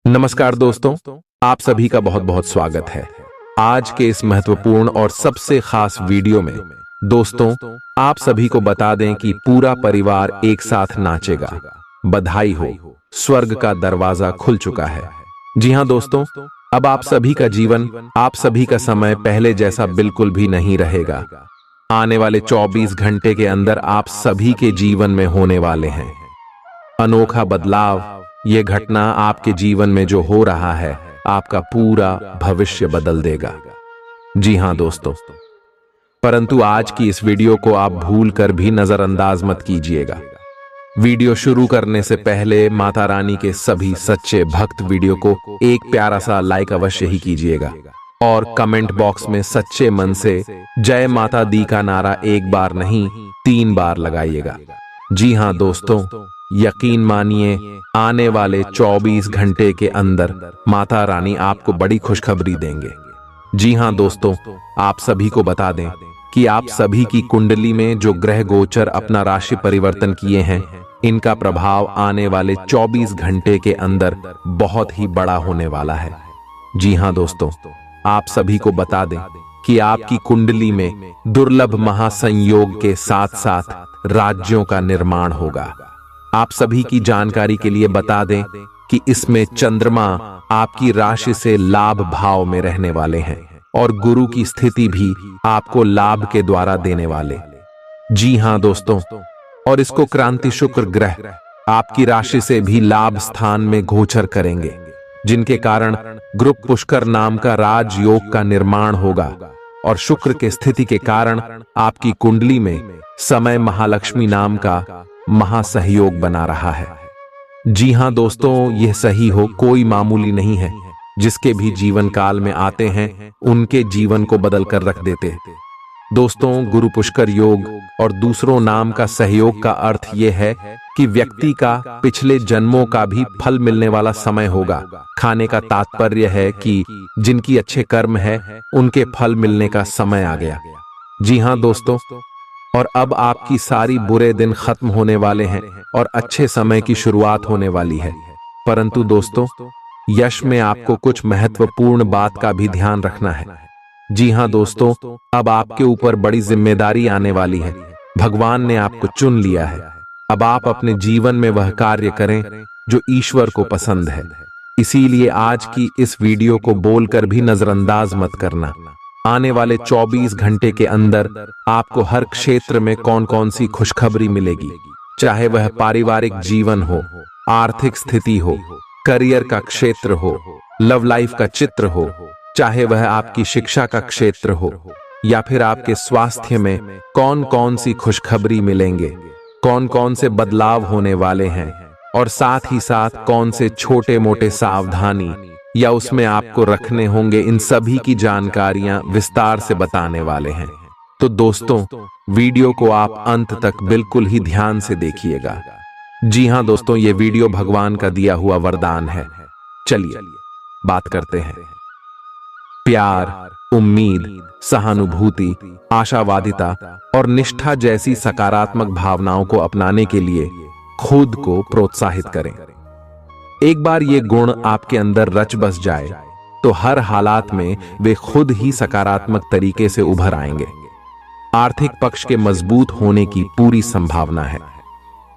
नमस्कार दोस्तों, आप सभी का बहुत बहुत स्वागत है। आज के इस महत्वपूर्ण और सबसे खास वीडियो में दोस्तों आप सभी को बता दें कि पूरा परिवार एक साथ नाचेगा। बधाई हो, स्वर्ग का दरवाजा खुल चुका है। जी हां दोस्तों, अब आप सभी का जीवन, आप सभी का समय पहले जैसा बिल्कुल भी नहीं रहेगा। आने वाले 24 घंटे के अंदर आप सभी के जीवन में होने वाले हैं अनोखा बदलाव। यह घटना आपके जीवन में जो हो रहा है, आपका पूरा भविष्य बदल देगा। जी हां दोस्तों, परंतु आज की इस वीडियो को आप भूल कर भी नजरअंदाज मत कीजिएगा। वीडियो शुरू करने से पहले माता रानी के सभी सच्चे भक्त वीडियो को एक प्यारा सा लाइक अवश्य ही कीजिएगा और कमेंट बॉक्स में सच्चे मन से जय माता दी का नारा एक बार नहीं 3 बार लगाइएगा। जी हां दोस्तों, यकीन मानिए आने वाले 24 घंटे के अंदर माता रानी आपको बड़ी खुशखबरी देंगे। जी हां दोस्तों, आप सभी को बता दें कि आप सभी की कुंडली में जो ग्रह गोचर अपना राशि परिवर्तन किए हैं, इनका प्रभाव आने वाले 24 घंटे के अंदर बहुत ही बड़ा होने वाला है। जी हां दोस्तों, आप सभी को बता दें कि आपकी कुंडली में दुर्लभ महासंयोग के साथ साथ राज्यों का निर्माण होगा। आप सभी की जानकारी के लिए बता दें कि इसमें चंद्रमा आपकी राशि से लाभ भाव में रहने वाले हैं और गुरु की स्थिति भी आपको लाभ के द्वारा देने वाले। जी हां दोस्तों, और इसको क्रांति शुक्र ग्रह आपकी राशि से भी लाभ स्थान में गोचर करेंगे, जिनके कारण ग्रुप पुष्कर नाम का राजयोग का निर्माण होगा और शुक्र के स्थिति के कारण आपकी कुंडली में समय महालक्ष्मी नाम का महासहयोग बना रहा है। जी हां दोस्तों, यह सही हो कोई मामूली नहीं है। जिसके भी जीवन काल में आते हैं उनके जीवन को बदल कर रख देते हैं। दोस्तों, गुरु पुष्कर योग और दूसरों नाम का सहयोग का अर्थ यह है कि व्यक्ति का पिछले जन्मों का भी फल मिलने वाला समय होगा। खाने का तात्पर्य है कि जिनकी अच्छे कर्म है उनके फल मिलने का समय आ गया। जी हां दोस्तों, और अब आपकी सारी बुरे दिन खत्म होने वाले हैं और अच्छे समय की शुरुआत होने वाली है। परंतु दोस्तों, यश में आपको कुछ महत्वपूर्ण बात का भी ध्यान रखना है। जी हां दोस्तों, अब आपके ऊपर बड़ी जिम्मेदारी आने वाली है। भगवान ने आपको चुन लिया है। अब आप अपने जीवन में वह कार्य करें जो ईश्वर को पसंद है। इसीलिए आज की इस वीडियो को बोलकर भी नजरअंदाज मत करना। आने वाले 24 घंटे के अंदर आपको हर क्षेत्र में कौन कौन सी खुशखबरी मिलेगी, चाहे वह पारिवारिक जीवन हो, आर्थिक स्थिति हो, करियर का क्षेत्र हो, लव लाइफ का चित्र हो, चाहे वह आपकी शिक्षा का क्षेत्र हो, या फिर आपके स्वास्थ्य में कौन कौन सी खुशखबरी मिलेंगे, कौन कौन से बदलाव होने वाले हैं और साथ ही साथ कौन से छोटे मोटे सावधानी या उसमें आपको रखने होंगे, इन सभी की जानकारियां विस्तार से बताने वाले हैं। तो दोस्तों, वीडियो को आप अंत तक बिल्कुल ही ध्यान से देखिएगा। जी हां दोस्तों, ये वीडियो भगवान का दिया हुआ वरदान है। चलिए बात करते हैं। प्यार, उम्मीद, सहानुभूति, आशावादिता और निष्ठा जैसी सकारात्मक भावनाओं को अपनाने के लिए खुद को प्रोत्साहित करें। एक बार ये गुण आपके अंदर रच बस जाए तो हर हालात में वे खुद ही सकारात्मक तरीके से उभर आएंगे। आर्थिक पक्ष के मजबूत होने की पूरी संभावना है।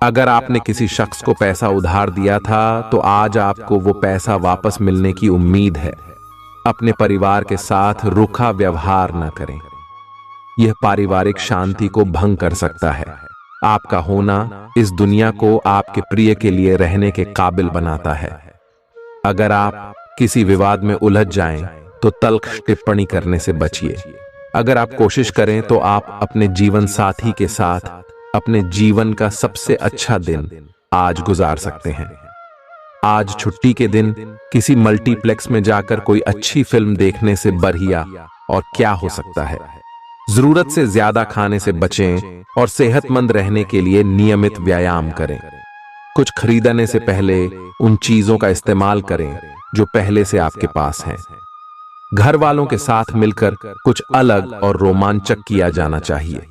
अगर आपने किसी शख्स को पैसा उधार दिया था तो आज आपको वो पैसा वापस मिलने की उम्मीद है। अपने परिवार के साथ रूखा व्यवहार न करें, यह पारिवारिक शांति को भंग कर सकता है। आपका होना इस दुनिया को आपके प्रिय के लिए रहने के काबिल बनाता है। अगर आप किसी विवाद में उलझ जाएं तो तल्ख टिप्पणी करने से बचिए। अगर आप कोशिश करें तो आप अपने जीवन साथी के साथ अपने जीवन का सबसे अच्छा दिन आज गुजार सकते हैं। आज छुट्टी के दिन किसी मल्टीप्लेक्स में जाकर कोई अच्छी फिल्म देखने से बढ़िया और क्या हो सकता है। जरूरत से ज्यादा खाने से बचें और सेहतमंद रहने के लिए नियमित व्यायाम करें। कुछ खरीदने से पहले उन चीजों का इस्तेमाल करें जो पहले से आपके पास हैं। घर वालों के साथ मिलकर कुछ अलग और रोमांचक किया जाना चाहिए।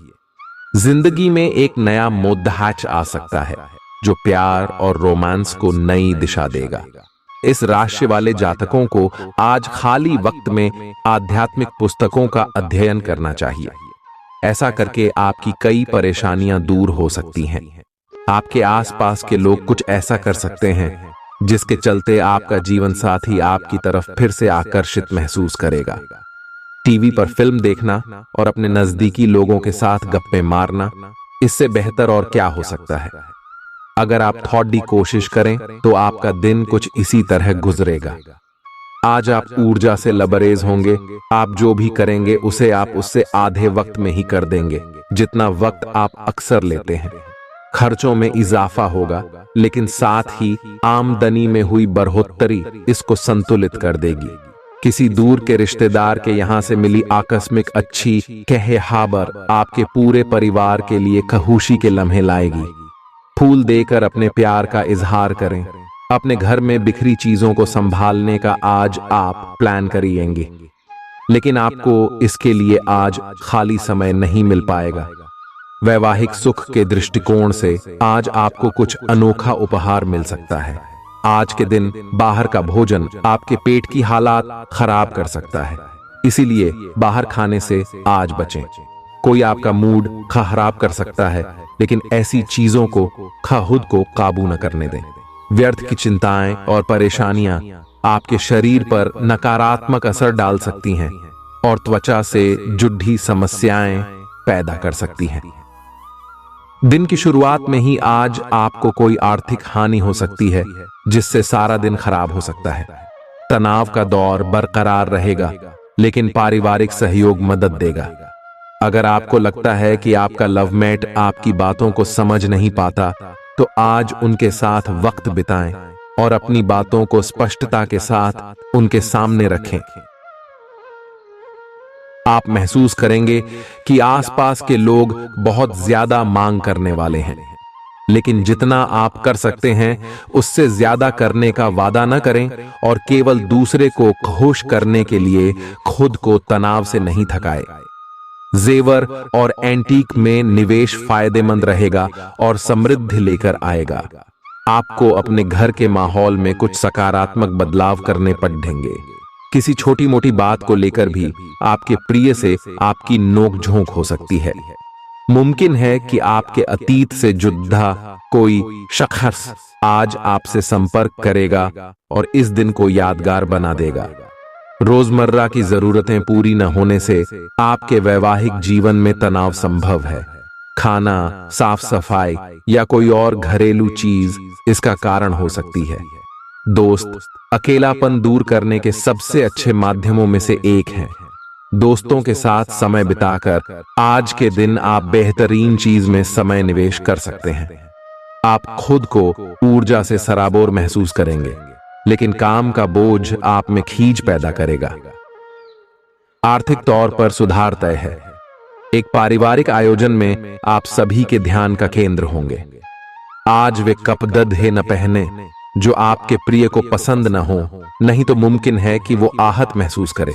जिंदगी में एक नया मोद्दाच आ सकता है जो प्यार और रोमांस को नई दिशा देगा। इस राशि वाले जातकों को आज खाली वक्त में आध्यात्मिक पुस्तकों का अध्ययन करना चाहिए। ऐसा करके आपकी कई परेशानियां दूर हो सकती हैं। आपके आसपास के लोग कुछ ऐसा कर सकते हैं जिसके चलते आपका जीवन साथी आपकी तरफ फिर से आकर्षित महसूस करेगा। टीवी पर फिल्म देखना और अपने नजदीकी लोगों के साथ गप्पे मारना, इससे बेहतर और क्या हो सकता है। अगर आप थोड़ी कोशिश करें तो आपका दिन कुछ इसी तरह गुजरेगा। आज आप ऊर्जा से लबरेज होंगे। आप जो भी करेंगे उसे आप उससे आधे वक्त में ही कर देंगे जितना वक्त आप अक्सर लेते हैं। खर्चों में इजाफा होगा, लेकिन साथ ही आमदनी में हुई बढ़ोतरी इसको संतुलित कर देगी। किसी दूर के रिश्तेदार के यहां से मिली आकस्मिक अच्छी खबर आपके पूरे परिवार के लिए खुशी के लम्हे लाएगी। फूल देकर अपने प्यार का इजहार करें। अपने घर में बिखरी चीजों को संभालने का आज आप प्लान करिएंगे, लेकिन आपको इसके लिए आज खाली समय नहीं मिल पाएगा। वैवाहिक सुख के दृष्टिकोण से आज आपको कुछ अनोखा उपहार मिल सकता है। आज के दिन बाहर का भोजन आपके पेट की हालात खराब कर सकता है, इसीलिए बाहर खाने से आज बचें। कोई आपका मूड खराब कर सकता है, लेकिन ऐसी चीजों को खुद को काबू न करने दें। व्यर्थ की चिंताएं और परेशानियां आपके शरीर पर नकारात्मक असर डाल सकती हैं और त्वचा से जुड़ी समस्याएं पैदा कर सकती हैं। दिन की शुरुआत में ही आज आपको कोई आर्थिक हानि हो सकती है, जिससे सारा दिन खराब हो सकता है। तनाव का दौर बरकरार रहेगा, लेकिन पारिवारिक सहयोग मदद देगा। अगर आपको लगता है कि आपका लवमेट आपकी बातों को समझ नहीं पाता, तो आज उनके साथ वक्त बिताएं और अपनी बातों को स्पष्टता के साथ उनके सामने रखें। आप महसूस करेंगे कि आसपास के लोग बहुत ज्यादा मांग करने वाले हैं, लेकिन जितना आप कर सकते हैं उससे ज्यादा करने का वादा न करें और केवल दूसरे को खुश करने के लिए खुद को तनाव से नहीं थकाएं। जेवर और एंटीक में निवेश फायदेमंद रहेगा और समृद्धि लेकर आएगा। आपको अपने घर के माहौल में कुछ सकारात्मक बदलाव करने पड़ेंगे। किसी छोटी मोटी बात को लेकर भी आपके प्रिय से आपकी नोकझोंक हो सकती है। मुमकिन है कि आपके अतीत से जुड़ा कोई शख्स आज आपसे संपर्क करेगा और इस दिन को यादगार बना देगा। रोजमर्रा की जरूरतें पूरी न होने से आपके वैवाहिक जीवन में तनाव संभव है। खाना, साफ सफाई या कोई और घरेलू चीज इसका कारण हो सकती है। दोस्त अकेलापन दूर करने के सबसे अच्छे माध्यमों में से एक है। दोस्तों के साथ समय बिताकर आज के दिन आप बेहतरीन चीज में समय निवेश कर सकते हैं। आप खुद को ऊर्जा से सराबोर महसूस करेंगे, लेकिन काम का बोझ आप में खींच पैदा करेगा। आर्थिक तौर पर सुधार तय है। एक पारिवारिक आयोजन में आप सभी के ध्यान का केंद्र होंगे। आज वे कपड़े न पहने जो आपके प्रिय को पसंद न हो, नहीं तो मुमकिन है कि वो आहत महसूस करे।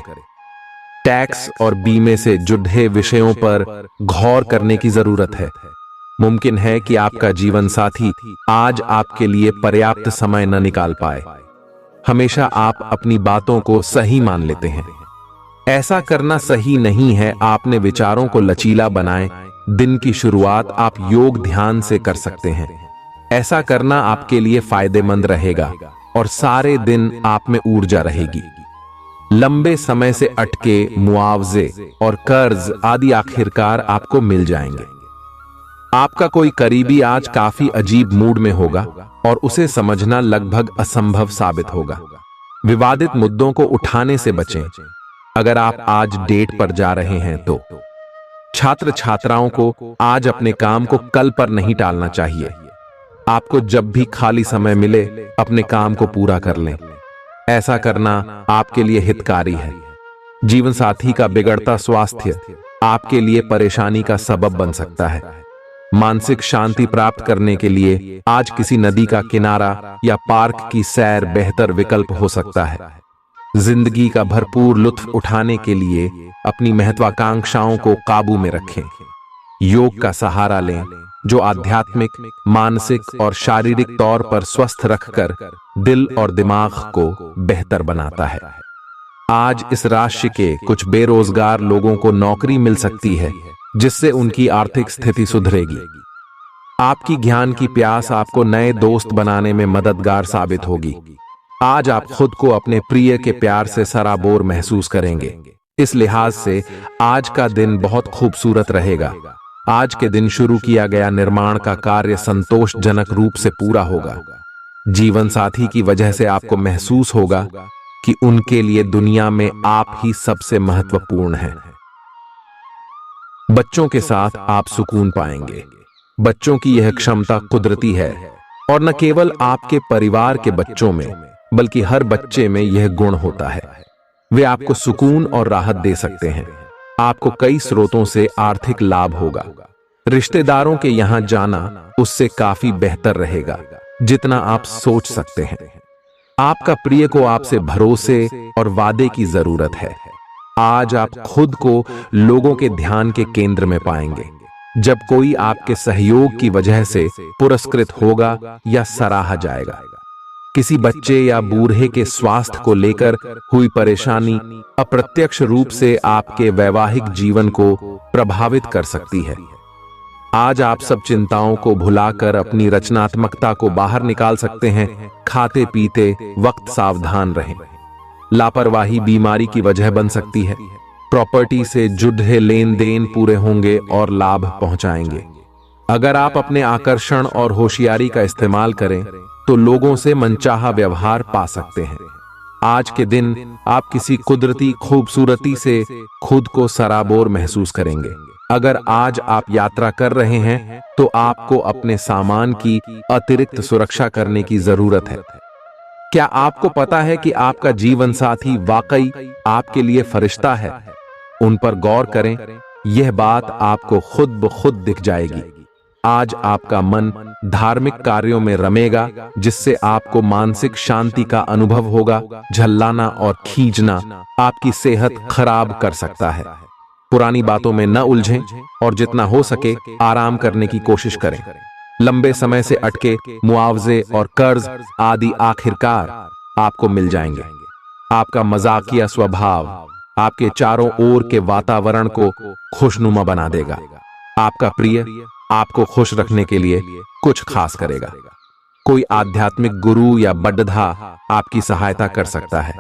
टैक्स और बीमे से जुड़े विषयों पर गौर करने की जरूरत है। मुमकिन है कि आपका जीवन साथी आज आपके लिए पर्याप्त समय न निकाल पाए। हमेशा आप अपनी बातों को सही मान लेते हैं। ऐसा करना सही नहीं है। आपने विचारों को लचीला बनाएं। दिन की शुरुआत आप योग ध्यान से कर सकते हैं। ऐसा करना आपके लिए फायदेमंद रहेगा और सारे दिन आप में ऊर्जा रहेगी। लंबे समय से अटके मुआवजे और कर्ज आदि आखिरकार आपको मिल जाएंगे। आपका कोई करीबी आज काफी अजीब मूड में होगा और उसे समझना लगभग असंभव साबित होगा। विवादित मुद्दों को उठाने से बचें। अगर आप आज डेट पर जा रहे हैं तो छात्र छात्राओं को आज अपने काम को कल पर नहीं टालना चाहिए। आपको जब भी खाली समय मिले अपने काम को पूरा कर लें। ऐसा करना आपके लिए हितकारी है। जीवन साथी का बिगड़ता स्वास्थ्य आपके लिए परेशानी का सबब बन सकता है। मानसिक शांति प्राप्त करने के लिए आज किसी नदी का किनारा या पार्क की सैर बेहतर विकल्प हो सकता है। जिंदगी का भरपूर लुत्फ उठाने के लिए अपनी महत्वाकांक्षाओं को काबू में रखें। योग का सहारा लें जो आध्यात्मिक, मानसिक और शारीरिक तौर पर स्वस्थ रखकर दिल और दिमाग को बेहतर बनाता है। आज इस राशि के कुछ बेरोजगार लोगों को नौकरी मिल सकती है, जिससे उनकी आर्थिक स्थिति सुधरेगी। आपकी ज्ञान की प्यास आपको नए दोस्त बनाने में मददगार साबित होगी। आज आप खुद को अपने प्रिय के प्यार से सराबोर महसूस करेंगे। इस लिहाज से आज का दिन बहुत खूबसूरत रहेगा। आज के दिन शुरू किया गया निर्माण का कार्य संतोषजनक रूप से पूरा होगा। जीवन साथी की वजह से आपको महसूस होगा कि उनके लिए दुनिया में आप ही सबसे महत्वपूर्ण हैं। बच्चों के साथ आप सुकून पाएंगे। बच्चों की यह क्षमता कुदरती है और न केवल आपके परिवार के बच्चों में बल्कि हर बच्चे में यह गुण होता है। वे आपको सुकून और राहत दे सकते हैं। आपको कई स्रोतों से आर्थिक लाभ होगा। रिश्तेदारों के यहां जाना उससे काफी बेहतर रहेगा जितना आप सोच सकते हैं। आपका प्रिय को आपसे भरोसे और वादे की जरूरत है। आज आप खुद को लोगों के ध्यान के केंद्र में पाएंगे जब कोई आपके सहयोग की वजह से पुरस्कृत होगा या सराहा जाएगा। किसी बच्चे या बूढ़े के स्वास्थ्य को लेकर हुई परेशानी अप्रत्यक्ष रूप से आपके वैवाहिक जीवन को प्रभावित कर सकती है। आज आप सब चिंताओं को भुलाकर अपनी रचनात्मकता को बाहर निकाल सकते हैं। खाते पीते वक्त सावधान रहें। लापरवाही बीमारी की वजह बन सकती है। प्रॉपर्टी से जुड़े लेन देन पूरे होंगे और लाभ पहुंचाएंगे। अगर आप अपने आकर्षण और होशियारी का इस्तेमाल करें तो लोगों से मनचाहा व्यवहार पा सकते हैं। आज के दिन आप किसी कुदरती खूबसूरती से खुद को सराबोर महसूस करेंगे। अगर आज आप यात्रा कर रहे हैं तो आपको अपने सामान की अतिरिक्त सुरक्षा करने की जरूरत है। क्या आपको पता है कि आपका जीवन साथी वाकई आपके लिए फरिश्ता है? उन पर गौर करें। यह बात आपको खुद ब खुद दिख जाएगी। आज आपका मन धार्मिक कार्यों में रमेगा जिससे आपको मानसिक शांति का अनुभव होगा। झल्लाना और खींचना आपकी सेहत खराब कर सकता है। पुरानी बातों में न उलझें और जितना हो सके आराम करने की कोशिश करें। लंबे समय से अटके मुआवजे और कर्ज आदि आखिरकार आपको मिल जाएंगे। आपका मजाकिया स्वभाव आपके चारों ओर के वातावरण को खुशनुमा बना देगा। आपका प्रिय आपको खुश रखने के लिए कुछ खास करेगा। कोई आध्यात्मिक गुरु या बड्ढा आपकी सहायता कर सकता है।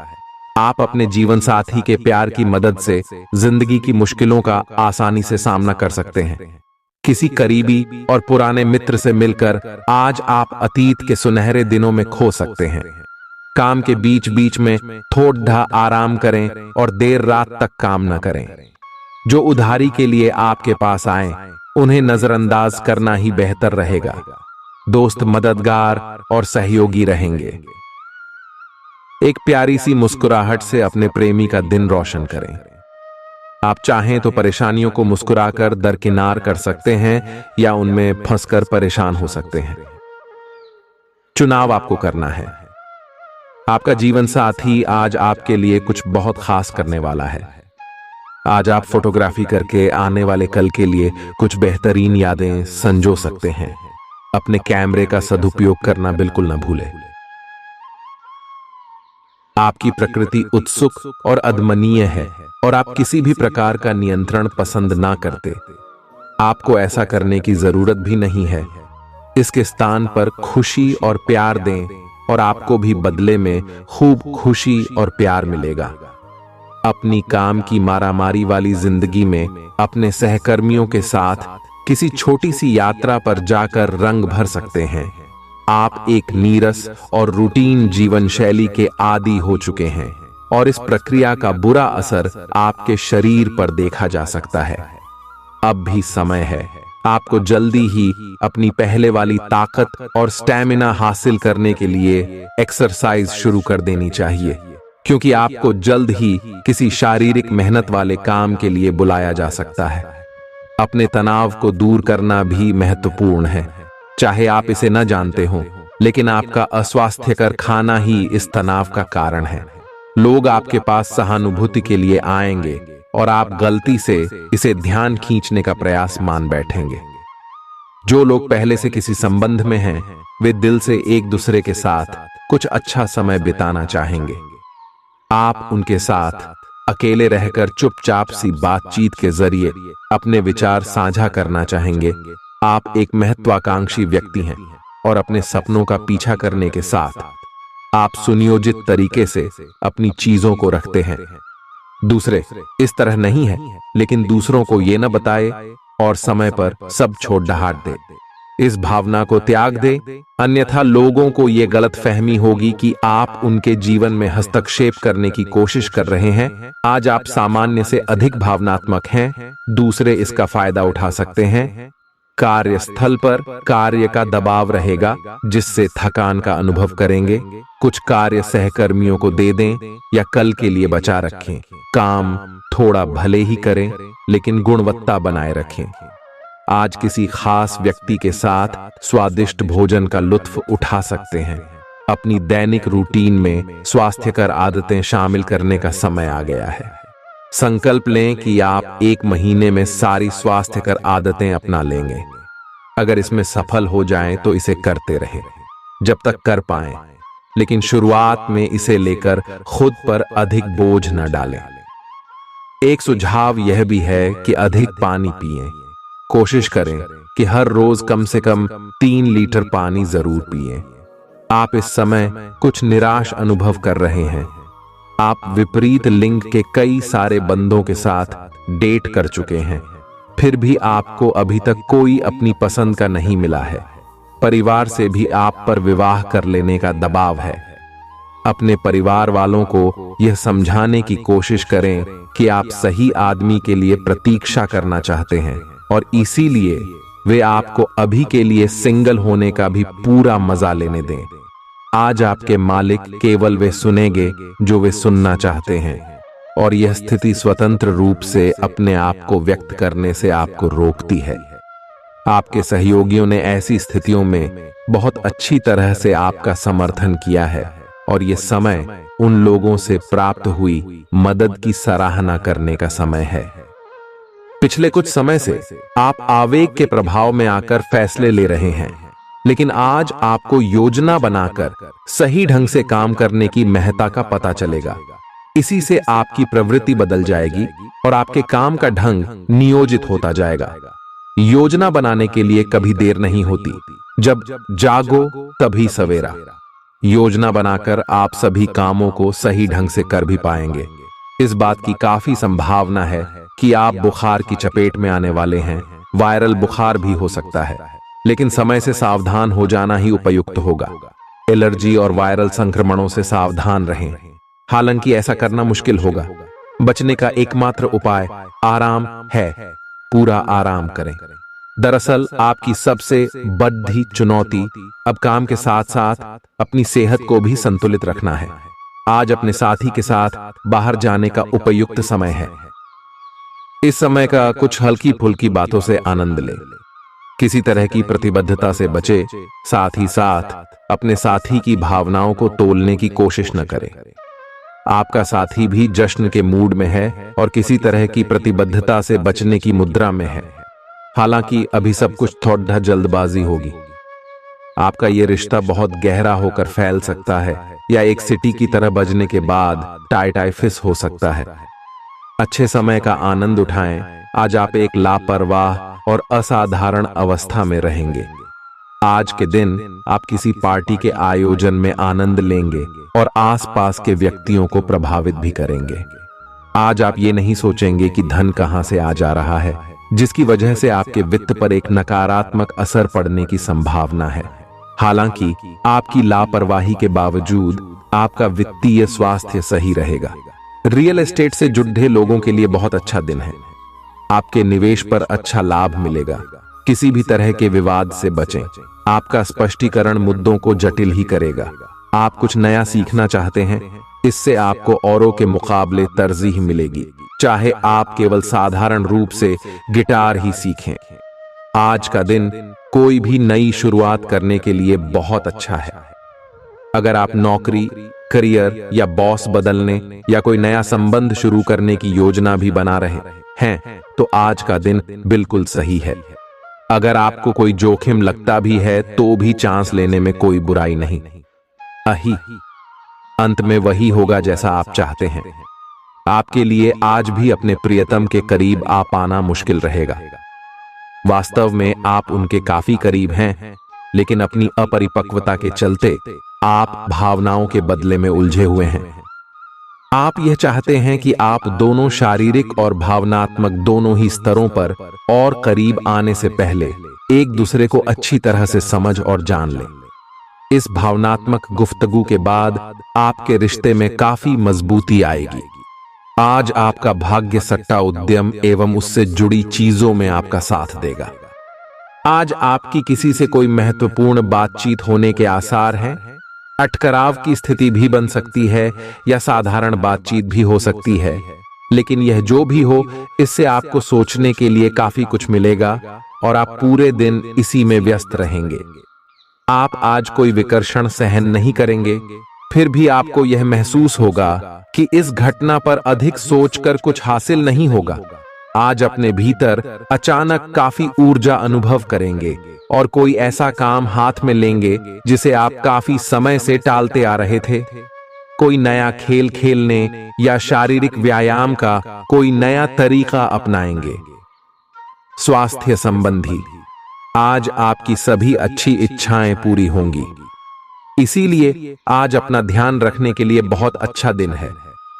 आप अपने जीवन साथी के प्यार की मदद से जिंदगी की मुश्किलों का आसानी से सामना कर सकते हैं। किसी करीबी और पुराने मित्र से मिलकर आज आप अतीत के सुनहरे दिनों में खो सकते हैं। काम के बीच बीच में थोड़ा आराम करें और देर रात तक काम न करें। जो उधारी के लिए आपके पास आए उन्हें नजरअंदाज करना ही बेहतर रहेगा। दोस्त मददगार और सहयोगी रहेंगे। एक प्यारी सी मुस्कुराहट से अपने प्रेमी का दिन रोशन करें। आप चाहें तो परेशानियों को मुस्कुराकर दरकिनार कर सकते हैं या उनमें फंसकर परेशान हो सकते हैं। चुनाव आपको करना है। आपका जीवन साथी आज आपके लिए कुछ बहुत खास करने वाला है। आज आप फोटोग्राफी करके आने वाले कल के लिए कुछ बेहतरीन यादें संजो सकते हैं। अपने कैमरे का सदुपयोग करना बिल्कुल न भूलें। आपकी प्रकृति उत्सुक और अदमनीय है और आप किसी भी प्रकार का नियंत्रण पसंद ना करते। आपको ऐसा करने की जरूरत भी नहीं है। इसके स्थान पर खुशी और प्यार दें और आपको भी बदले में खूब खुशी और प्यार मिलेगा। अपनी काम की मारामारी वाली जिंदगी में अपने सहकर्मियों के साथ किसी छोटी सी यात्रा पर जाकर रंग भर सकते हैं। आप एक नीरस और रूटीन जीवन शैली के आदी हो चुके हैं और इस प्रक्रिया का बुरा असर आपके शरीर पर देखा जा सकता है। अब भी समय है। आपको जल्दी ही अपनी पहले वाली ताकत और स्टैमिना हासिल करने के लिए एक्सरसाइज शुरू कर देनी चाहिए, क्योंकि आपको जल्द ही किसी शारीरिक मेहनत वाले काम के लिए बुलाया जा सकता है। अपने तनाव को दूर करना भी महत्वपूर्ण है। चाहे आप इसे न जानते हो, लेकिन आपका अस्वास्थ्यकर खाना ही इस तनाव का कारण है। लोग आपके पास सहानुभूति के लिए आएंगे और आप गलती से इसे ध्यान खींचने का प्रयास मान बैठेंगे। जो लोग पहले से किसी संबंध में हैं, वे दिल से एक दूसरे के साथ कुछ अच्छा समय बिताना चाहेंगे। आप उनके साथ अकेले रहकर चुपचाप सी बातचीत के जरिए अपने विचार साझा करना चाहेंगे। आप एक महत्वाकांक्षी व्यक्ति हैं और अपने सपनों का पीछा करने के साथ आप सुनियोजित तरीके से अपनी चीजों को रखते हैं। दूसरे इस तरह नहीं है, लेकिन दूसरों को ये न बताए और समय पर सब छोड़ डहाट दे। इस भावना को त्याग दे, अन्यथा लोगों को यह गलत फहमी होगी कि आप उनके जीवन में हस्तक्षेप करने की कोशिश कर रहे हैं। आज आप सामान्य से अधिक भावनात्मक हैं, दूसरे इसका फायदा उठा सकते हैं। कार्यस्थल पर कार्य का दबाव रहेगा, जिससे थकान का अनुभव करेंगे। कुछ कार्य सहकर्मियों को दे दें या कल के लिए बचा रखें। काम थोड़ा भले ही करें, लेकिन गुणवत्ता बनाए रखें। आज किसी खास व्यक्ति के साथ स्वादिष्ट भोजन का लुत्फ उठा सकते हैं। अपनी दैनिक रूटीन में स्वास्थ्यकर आदतें शामिल करने का समय आ गया है। संकल्प लें कि आप 1 महीने में सारी स्वास्थ्यकर आदतें अपना लेंगे। अगर इसमें सफल हो जाएं तो इसे करते रहें जब तक कर पाएं, लेकिन शुरुआत में इसे लेकर खुद पर अधिक बोझ न डालें। एक सुझाव यह भी है कि अधिक पानी पिएं। कोशिश करें कि हर रोज कम से कम 3 लीटर पानी जरूर पिएं। आप इस समय कुछ निराश अनुभव कर रहे हैं। आप विपरीत लिंग के कई सारे बंदों के साथ डेट कर चुके हैं, फिर भी आपको अभी तक कोई अपनी पसंद का नहीं मिला है। परिवार से भी आप पर विवाह कर लेने का दबाव है। अपने परिवार वालों को यह समझाने की कोशिश करें कि आप सही आदमी के लिए प्रतीक्षा करना चाहते हैं और इसीलिए वे आपको अभी के लिए सिंगल होने का भी पूरा मजा लेने दें। आज आपके मालिक केवल वे सुनेंगे जो वे सुनना चाहते हैं, और यह स्थिति स्वतंत्र रूप से अपने आप को व्यक्त करने से आपको रोकती है। आपके सहयोगियों ने ऐसी स्थितियों में बहुत अच्छी तरह से आपका समर्थन किया है, और यह समय उन लोगों से प्राप्त हुई मदद की सराहना करने का समय है। पिछले कुछ समय से आप आवेग के प्रभाव में आकर फैसले ले रहे हैं, लेकिन आज आपको योजना बनाकर सही ढंग से काम करने की महत्ता का पता चलेगा। इसी से आपकी प्रवृत्ति बदल जाएगी और आपके काम का ढंग नियोजित होता जाएगा। योजना बनाने के लिए कभी देर नहीं होती, जब जागो तभी सवेरा। योजना बनाकर आप सभी कामों को सही ढंग से कर भी पाएंगे। इस बात की काफी संभावना है कि आप बुखार की चपेट में आने वाले हैं। वायरल बुखार भी हो सकता है, लेकिन समय से सावधान हो जाना ही उपयुक्त होगा। एलर्जी और वायरल संक्रमणों से सावधान रहें। हालांकि ऐसा करना मुश्किल होगा। बचने का एकमात्र उपाय आराम है। पूरा आराम करें। दरअसल आपकी सबसे बड़ी चुनौती अब काम के साथ साथ अपनी सेहत को भी संतुलित रखना है। आज अपने साथी के साथ बाहर जाने का उपयुक्त समय है। इस समय का कुछ हल्की फुल्की बातों से आनंद लें। किसी तरह की प्रतिबद्धता से बचे, साथ ही साथ अपने साथी की भावनाओं को तोलने की कोशिश न करें। आपका साथी भी जश्न के मूड में है और किसी तरह की प्रतिबद्धता से बचने की मुद्रा में है। हालांकि अभी सब कुछ थोड़ा जल्दबाजी होगी। आपका यह रिश्ता बहुत गहरा होकर फैल सकता है या एक सिटी की तरह बजने के बाद टाई फिस हो सकता है। अच्छे समय का आनंद उठाएं। आज आप एक लापरवाह और असाधारण अवस्था में रहेंगे। आज के दिन आप किसी पार्टी के आयोजन में आनंद लेंगे और आसपास के व्यक्तियों को प्रभावित भी करेंगे। आज आप ये नहीं सोचेंगे कि धन कहां से आ जा रहा है, जिसकी वजह से आपके वित्त पर एक नकारात्मक असर पड़ने की संभावना है। हालांकि आपकी लापरवाही के बावजूद आपका वित्तीय स्वास्थ्य सही रहेगा। रियल एस्टेट से जुड़े लोगों के लिए बहुत अच्छा दिन है। आपके निवेश पर अच्छा लाभ मिलेगा। किसी भी तरह के विवाद से बचें। आपका स्पष्टीकरण मुद्दों को जटिल ही करेगा। आप कुछ नया सीखना चाहते हैं, इससे आपको औरों के मुकाबले तरजीह मिलेगी, चाहे आप केवल साधारण रूप से गिटार ही सीखें। आज का दिन कोई भी नई शुरुआत करने के लिए बहुत अच्छा है। अगर आप नौकरी, करियर या बॉस बदलने या कोई नया संबंध शुरू करने की योजना भी बना रहे हैं, तो आज का दिन बिल्कुल सही है। अगर आपको कोई जोखिम लगता भी है तो भी चांस लेने में कोई बुराई नहीं। अही अंत में वही होगा जैसा आप चाहते हैं। आपके लिए आज भी अपने प्रियतम के करीब आ पाना मुश्किल रहेगा। वास्तव में आप उनके काफी करीब हैं, लेकिन अपनी अपरिपक्वता के चलते आप भावनाओं के बदले में उलझे हुए हैं। आप यह चाहते हैं कि आप दोनों शारीरिक और भावनात्मक दोनों ही स्तरों पर और करीब आने से पहले एक दूसरे को अच्छी तरह से समझ और जान लें। इस भावनात्मक गुफ्तगू के बाद आपके रिश्ते में काफी मजबूती आएगी। आज आपका भाग्य सट्टा उद्यम एवं उससे जुड़ी चीजों में आपका साथ देगा। आज आपकी किसी से कोई महत्वपूर्ण बातचीत होने के आसार हैं। अटकराव की स्थिति भी बन सकती है या साधारण बातचीत भी हो सकती है, लेकिन यह जो भी हो, इससे आपको सोचने के लिए काफी कुछ मिलेगा और आप पूरे दिन इसी में व्यस्त रहेंगे। आप आज कोई विकर्षण सहन नहीं करेंगे, फिर भी आपको यह महसूस होगा कि इस घटना पर अधिक सोचकर कुछ हासिल नहीं होगा। आज अपने भीतर अचानक काफी ऊर्जा अनुभव करेंगे और कोई ऐसा काम हाथ में लेंगे जिसे आप काफी समय से टालते आ रहे थे। कोई नया खेल खेलने या शारीरिक व्यायाम का कोई नया तरीका अपनाएंगे। स्वास्थ्य संबंधी आज आपकी सभी अच्छी इच्छाएं पूरी होंगी। इसीलिए आज अपना ध्यान रखने के लिए बहुत अच्छा दिन है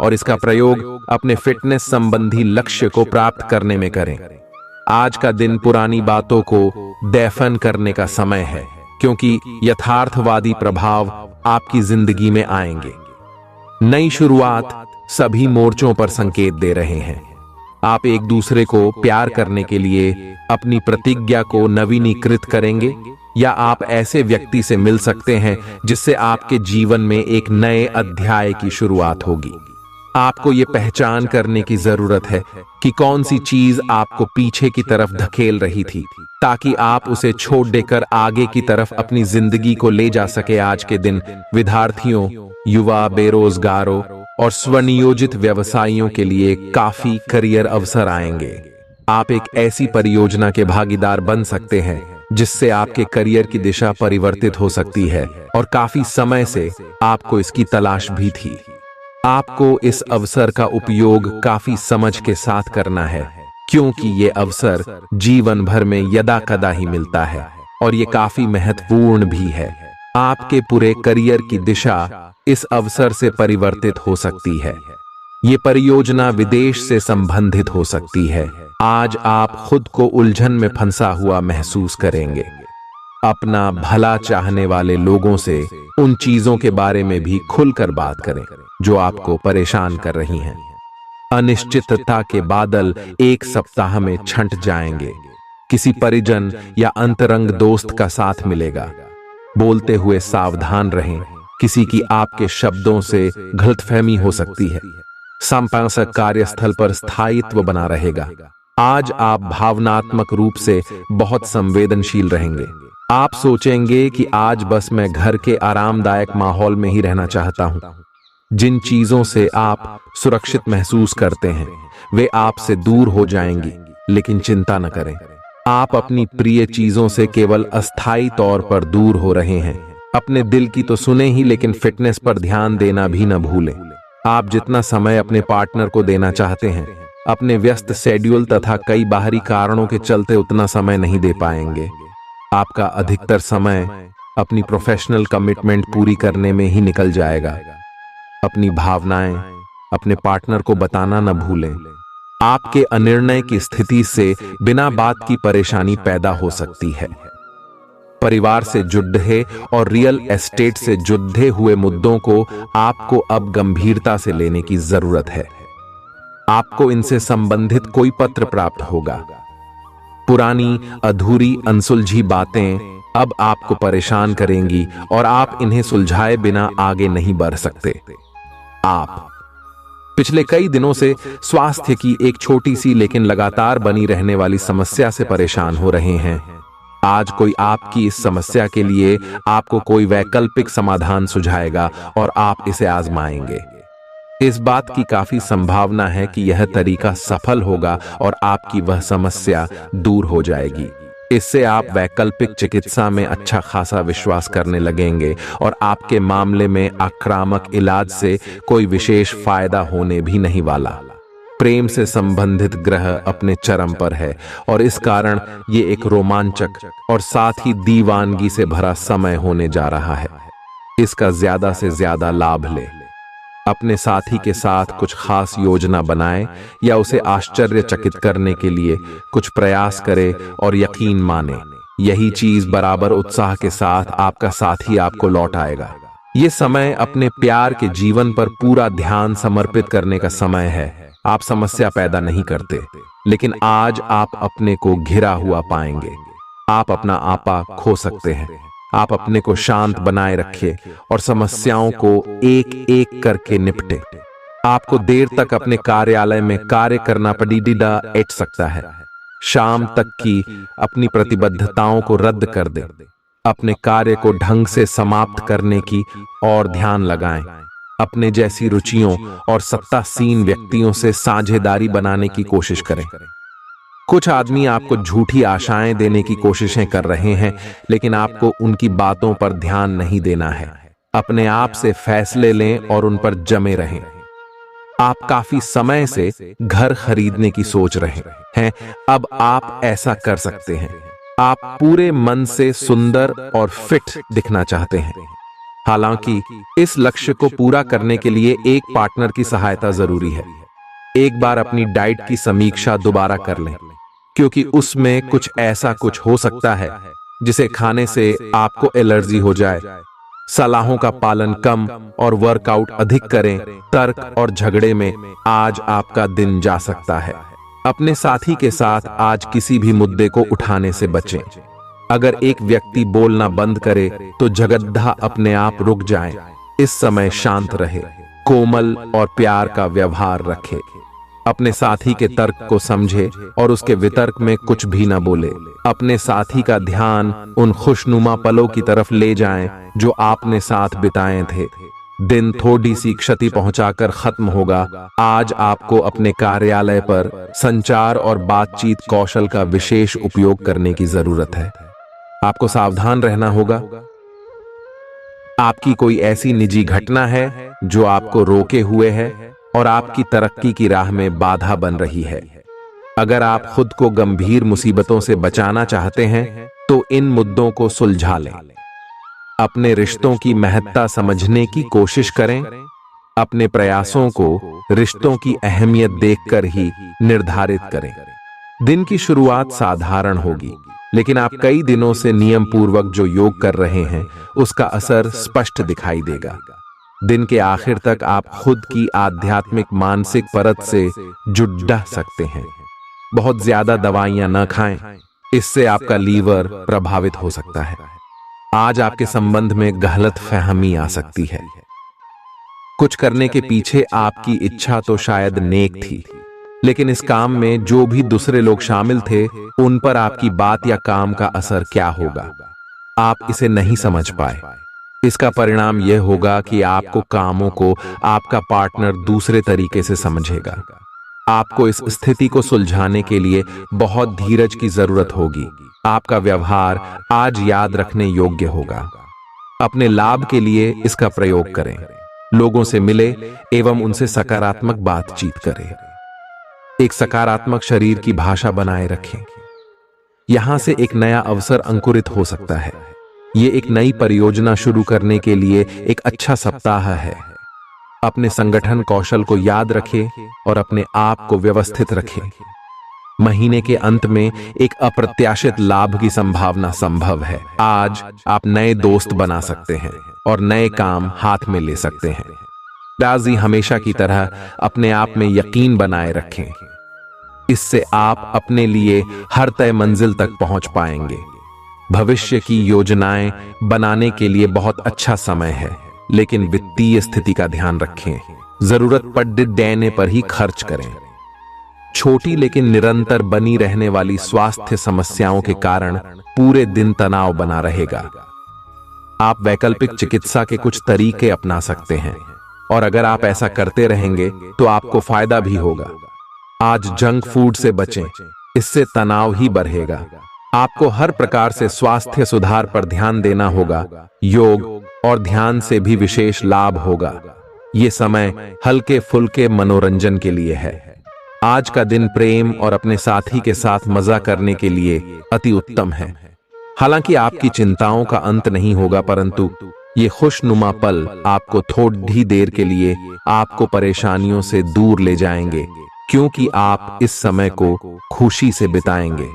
और इसका प्रयोग अपने फिटनेस संबंधी लक्ष्य को प्राप्त करने में करें। आज का दिन पुरानी बातों को दफन करने का समय है, क्योंकि यथार्थवादी प्रभाव आपकी जिंदगी में आएंगे। नई शुरुआत सभी मोर्चों पर संकेत दे रहे हैं। आप एक दूसरे को प्यार करने के लिए अपनी प्रतिज्ञा को नवीनीकृत करेंगे, या आप ऐसे व्यक्ति से मिल सकते हैं जिससे आपके जीवन में एक नए अध्याय की शुरुआत होगी। आपको ये पहचान करने की जरूरत है कि कौन सी चीज आपको पीछे की तरफ धकेल रही थी, ताकि आप उसे छोड़ देकर आगे की तरफ अपनी जिंदगी को ले जा सके। आज के दिन विद्यार्थियों, युवा, बेरोजगारों और स्वनियोजित व्यवसायियों के लिए काफी करियर अवसर आएंगे। आप एक ऐसी परियोजना के भागीदार बन सकते हैं जिससे आपके करियर की दिशा परिवर्तित हो सकती है, और काफी समय से आपको इसकी तलाश भी थी। आपको इस अवसर का उपयोग काफी समझ के साथ करना है, क्योंकि ये अवसर जीवन भर में यदा कदा ही मिलता है और ये काफी महत्वपूर्ण भी है। आपके पूरे करियर की दिशा इस अवसर से परिवर्तित हो सकती है। ये परियोजना विदेश से संबंधित हो सकती है। आज आप खुद को उलझन में फंसा हुआ महसूस करेंगे। अपना भला चाहने वाले लोगों से उन चीजों के बारे में भी खुलकर बात करें जो आपको परेशान कर रही हैं। अनिश्चितता के बादल एक सप्ताह में छंट जाएंगे। किसी परिजन या अंतरंग दोस्त का साथ मिलेगा। बोलते हुए सावधान रहें, किसी की आपके शब्दों से गलतफहमी हो सकती है। संपादक कार्यस्थल पर स्थायित्व बना रहेगा। आज आप भावनात्मक रूप से बहुत संवेदनशील रहेंगे। आप सोचेंगे कि आज बस मैं घर के आरामदायक माहौल में ही रहना चाहता हूं। जिन चीजों से आप सुरक्षित महसूस करते हैं वे आपसे दूर हो जाएंगी, लेकिन चिंता न करें। आप अपनी प्रिय चीजों से केवल अस्थायी तौर पर दूर हो रहे हैं। अपने दिल की तो सुने ही, लेकिन फिटनेस पर ध्यान देना भी न भूलें। आप जितना समय अपने पार्टनर को देना चाहते हैं, अपने व्यस्त शेड्यूल तथा कई बाहरी कारणों के चलते उतना समय नहीं दे पाएंगे। आपका अधिकतर समय अपनी प्रोफेशनल कमिटमेंट पूरी करने में ही निकल जाएगा। अपनी भावनाएं अपने पार्टनर को बताना न भूलें। आपके अनिर्णय की स्थिति से बिना बात की परेशानी पैदा हो सकती है। परिवार से जुड़े और रियल एस्टेट से जुड़े हुए मुद्दों को आपको अब गंभीरता से लेने की जरूरत है। आपको इनसे संबंधित कोई पत्र प्राप्त होगा। पुरानी अधूरी अनसुलझी बातें अब आपको परेशान करेंगी और आप इन्हें सुलझाए बिना आगे नहीं बढ़ सकते। आप पिछले कई दिनों से स्वास्थ्य की एक छोटी सी लेकिन लगातार बनी रहने वाली समस्या से परेशान हो रहे हैं। आज कोई आपकी इस समस्या के लिए आपको कोई वैकल्पिक समाधान सुझाएगा और आप इसे आजमाएंगे। इस बात की काफी संभावना है कि यह तरीका सफल होगा और आपकी वह समस्या दूर हो जाएगी। इससे आप वैकल्पिक चिकित्सा में अच्छा खासा विश्वास करने लगेंगे और आपके मामले में आक्रामक इलाज से कोई विशेष फायदा होने भी नहीं वाला। प्रेम से संबंधित ग्रह अपने चरम पर है और इस कारण ये एक रोमांचक और साथ ही दीवानगी से भरा समय होने जा रहा है। इसका ज्यादा से ज्यादा लाभ ले। अपने साथी के साथ कुछ खास योजना बनाएं या उसे आश्चर्यचकित करने के लिए कुछ प्रयास करें और यकीन माने यही चीज बराबर उत्साह के साथ आपका साथी आपको लौट आएगा। ये समय अपने प्यार के जीवन पर पूरा ध्यान समर्पित करने का समय है। आप समस्या पैदा नहीं करते, लेकिन आज आप अपने को घिरा हुआ पाएंगे। आप अपना आपा खो सकते हैं। आप अपने को शांत बनाए रखें और समस्याओं को एक एक करके निपटे। आपको देर तक अपने कार्यालय में कार्य करना पड़ीडा एट सकता है। शाम तक की अपनी प्रतिबद्धताओं को रद्द कर दें। अपने कार्य को ढंग से समाप्त करने की और ध्यान लगाएं। अपने जैसी रुचियों और सत्तासीन व्यक्तियों से साझेदारी बनाने की कोशिश करें। कुछ आदमी आपको झूठी आशाएं देने की कोशिशें कर रहे हैं, लेकिन आपको उनकी बातों पर ध्यान नहीं देना है। अपने आप से फैसले लें और उन पर जमे रहें। आप काफी समय से घर खरीदने की सोच रहे हैं, अब आप ऐसा कर सकते हैं। आप पूरे मन से सुंदर और फिट दिखना चाहते हैं। हालांकि इस लक्ष्य को पूरा करने के लिए एक पार्टनर की सहायता जरूरी है। एक बार अपनी डाइट की समीक्षा दोबारा कर लें, क्योंकि उसमें कुछ ऐसा कुछ हो सकता है जिसे खाने से आपको एलर्जी हो जाए। सलाहों का पालन कम और वर्कआउट अधिक करें। तर्क और झगड़े में आज आपका दिन जा सकता है। अपने साथी के साथ आज किसी भी मुद्दे को उठाने से बचें। अगर एक व्यक्ति बोलना बंद करे तो जगद्धा अपने आप रुक जाए। इस समय शांत रहे, कोमल और प्यार का व्यवहार रखे। अपने साथी के तर्क को समझे और उसके वितर्क में कुछ भी न बोले। अपने साथी का ध्यान उन खुशनुमा पलों की तरफ ले जाएं जो आपने साथ बिताए थे। दिन थोड़ी सी क्षति पहुंचाकर खत्म होगा। आज आपको अपने कार्यालय पर संचार और बातचीत कौशल का विशेष उपयोग करने की जरूरत है। आपको सावधान रहना होगा। आपकी कोई ऐसी निजी घटना है जो आपको रोके हुए है और आपकी तरक्की की राह में बाधा बन रही है। अगर आप खुद को गंभीर मुसीबतों से बचाना चाहते हैं तो इन मुद्दों को सुलझा लें। अपने रिश्तों की महत्ता समझने की कोशिश करें। अपने प्रयासों को रिश्तों की अहमियत देखकर ही निर्धारित करें। दिन की शुरुआत साधारण होगी, लेकिन आप कई दिनों से नियम पूर्वक जो योग कर रहे हैं उसका असर स्पष्ट दिखाई देगा। दिन के आखिर तक आप खुद की आध्यात्मिक मानसिक परत से जुड़ सकते हैं। बहुत ज्यादा दवाइयां न खाएं, इससे आपका लीवर प्रभावित हो सकता है। आज आपके संबंध में गलतफहमी आ सकती है। कुछ करने के पीछे आपकी इच्छा तो शायद नेक थी, लेकिन इस काम में जो भी दूसरे लोग शामिल थे उन पर आपकी बात या काम का असर क्या होगा, आप इसे नहीं समझ पाए। इसका परिणाम यह होगा कि आपको कामों को आपका पार्टनर दूसरे तरीके से समझेगा। आपको इस स्थिति को सुलझाने के लिए बहुत धीरज की जरूरत होगी। आपका व्यवहार आज याद रखने योग्य होगा। अपने लाभ के लिए इसका प्रयोग करें। लोगों से मिले एवं उनसे सकारात्मक बातचीत करें। एक सकारात्मक शरीर की भाषा बनाए रखें। यहां से एक नया अवसर अंकुरित हो सकता है। ये एक नई परियोजना शुरू करने के लिए एक अच्छा सप्ताह है। अपने संगठन कौशल को याद रखें और अपने आप को व्यवस्थित रखें। महीने के अंत में एक अप्रत्याशित लाभ की संभावना संभव है। आज आप नए दोस्त बना सकते हैं और नए काम हाथ में ले सकते हैं। राजी हमेशा की तरह अपने आप में यकीन बनाए रखें। इससे आप अपने लिए हर तय मंजिल तक पहुंच पाएंगे। भविष्य की योजनाएं बनाने के लिए बहुत अच्छा समय है, लेकिन वित्तीय स्थिति का ध्यान रखें। जरूरत पड़ने पर ही खर्च करें। छोटी लेकिन निरंतर बनी रहने वाली स्वास्थ्य समस्याओं के कारण पूरे दिन तनाव बना रहेगा। आप वैकल्पिक चिकित्सा के कुछ तरीके अपना सकते हैं और अगर आप ऐसा करते रहेंगे तो आपको फायदा भी होगा। आज जंक फूड से बचें, इससे तनाव ही बढ़ेगा। आपको हर प्रकार से स्वास्थ्य सुधार पर ध्यान देना होगा। योग और ध्यान से भी विशेष लाभ होगा। ये समय हल्के फुल्के मनोरंजन के लिए है। आज का दिन प्रेम और अपने साथी के साथ मजा करने के लिए अति उत्तम है। हालांकि आपकी चिंताओं का अंत नहीं होगा, परंतु ये खुशनुमा पल आपको थोड़ी देर के लिए आपको परेशानियों से दूर ले जाएंगे, क्योंकि आप इस समय को खुशी से बिताएंगे।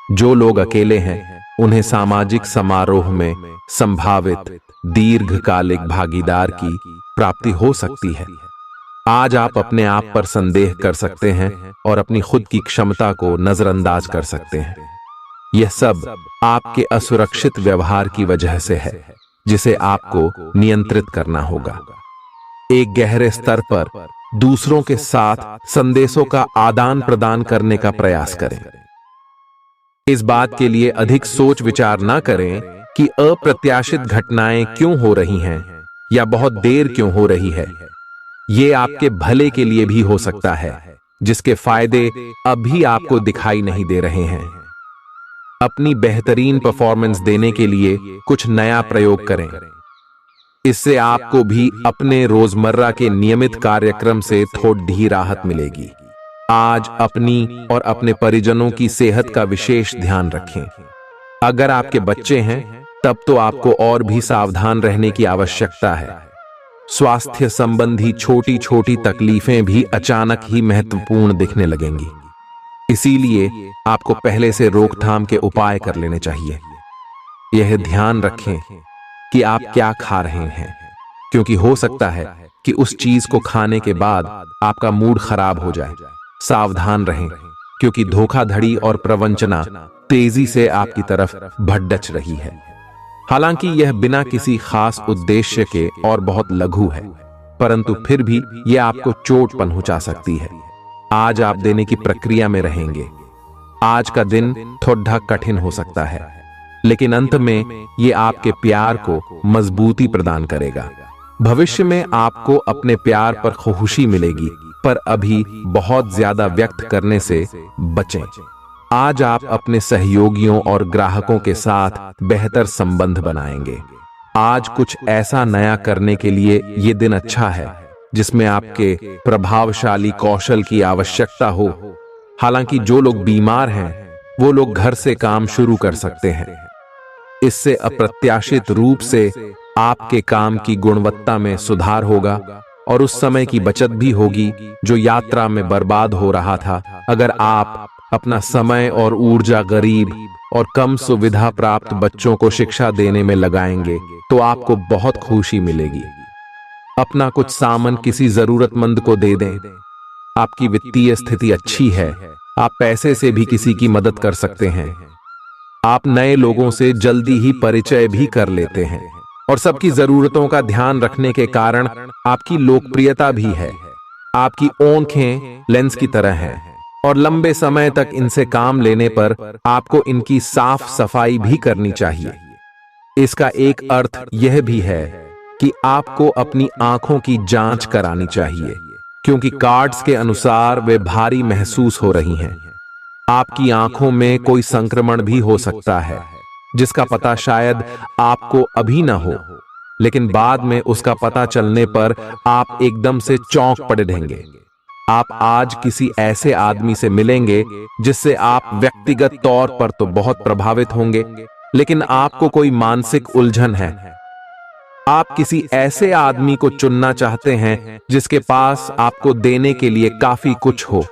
जो लोग अकेले हैं उन्हें सामाजिक समारोह में संभावित दीर्घकालिक भागीदार की प्राप्ति हो सकती है। आज आप अपने आप पर संदेह कर सकते हैं और अपनी खुद की क्षमता को नजरअंदाज कर सकते हैं। यह सब आपके असुरक्षित व्यवहार की वजह से है, जिसे आपको नियंत्रित करना होगा। एक गहरे स्तर पर दूसरों के साथ संदेशों का आदान प्रदान करने का प्रयास करें। इस बात के लिए अधिक सोच विचार न करें कि अप्रत्याशित घटनाएं क्यों हो रही हैं या बहुत देर क्यों हो रही है। ये आपके भले के लिए भी हो सकता है, जिसके फायदे अभी आपको दिखाई नहीं दे रहे हैं। अपनी बेहतरीन परफॉर्मेंस देने के लिए कुछ नया प्रयोग करें। इससे आपको भी अपने रोजमर्रा के नियमित कार्यक्रम से थोड़ी राहत मिलेगी। आज अपनी और अपने परिजनों की सेहत का विशेष ध्यान रखें। अगर आपके बच्चे हैं तब तो आपको और भी सावधान रहने की आवश्यकता है। स्वास्थ्य संबंधी छोटी छोटी तकलीफें भी अचानक ही महत्वपूर्ण दिखने लगेंगी, इसीलिए आपको पहले से रोकथाम के उपाय कर लेने चाहिए। यह ध्यान रखें कि आप क्या खा रहे हैं, क्योंकि हो सकता है कि उस चीज को खाने के बाद आपका मूड खराब हो जाए। सावधान रहें, क्योंकि धोखाधड़ी और प्रवंचना तेजी से आपकी तरफ भड़क रही है। हालांकि यह बिना किसी खास उद्देश्य के और बहुत लघु है, परंतु फिर भी यह आपको चोट पहुंचा सकती है। आज आप देने की प्रक्रिया में रहेंगे। आज का दिन थोड़ा कठिन हो सकता है, लेकिन अंत में यह आपके प्यार को मजबूती प्रदान करेगा। भविष्य में आपको अपने प्यार पर खुशी मिलेगी, पर अभी बहुत ज्यादा व्यक्त करने से बचें। आज आप अपने सहयोगियों और ग्राहकों के साथ बेहतर संबंध बनाएंगे। आज कुछ ऐसा नया करने के लिए ये दिन अच्छा है जिसमें आपके प्रभावशाली कौशल की आवश्यकता हो। हालांकि जो लोग बीमार हैं वो लोग घर से काम शुरू कर सकते हैं। इससे अप्रत्याशित रूप से आपके काम की गुणवत्ता में सुधार होगा और उस समय की बचत भी होगी जो यात्रा में बर्बाद हो रहा था। अगर आप अपना समय और ऊर्जा गरीब और कम सुविधा प्राप्त बच्चों को शिक्षा देने में लगाएंगे तो आपको बहुत खुशी मिलेगी। अपना कुछ सामान किसी जरूरतमंद को दे दें। आपकी वित्तीय स्थिति अच्छी है, आप पैसे से भी किसी की मदद कर सकते हैं। आप नए लोगों से जल्दी ही परिचय भी कर लेते हैं और सबकी जरूरतों का ध्यान रखने के कारण आपकी लोकप्रियता भी है। आपकी आंखें लेंस की तरह हैं और लंबे समय तक इनसे काम लेने पर आपको इनकी साफ सफाई भी करनी चाहिए। इसका एक अर्थ यह भी है कि आपको अपनी आंखों की जांच करानी चाहिए, क्योंकि कार्ड्स के अनुसार वे भारी महसूस हो रही हैं। आपकी आंखों में कोई संक्रमण भी हो सकता है, जिसका पता शायद आपको अभी ना हो, लेकिन बाद में उसका पता चलने पर आप एकदम से चौंक पड़े रहेंगे। आप आज किसी ऐसे आदमी से मिलेंगे जिससे आप व्यक्तिगत तौर पर तो बहुत प्रभावित होंगे, लेकिन आपको कोई मानसिक उलझन है। आप किसी ऐसे आदमी को चुनना चाहते हैं जिसके पास आपको देने के लिए काफी कुछ हो,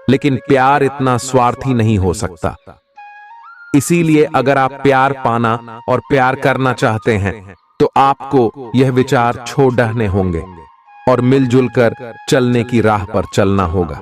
लेकिन प्यार इतना स्वार्थी नहीं हो सकता। इसीलिए अगर आप प्यार पाना और प्यार करना चाहते हैं तो आपको यह विचार छोड़ने होंगे और मिलजुल कर चलने की राह पर चलना होगा।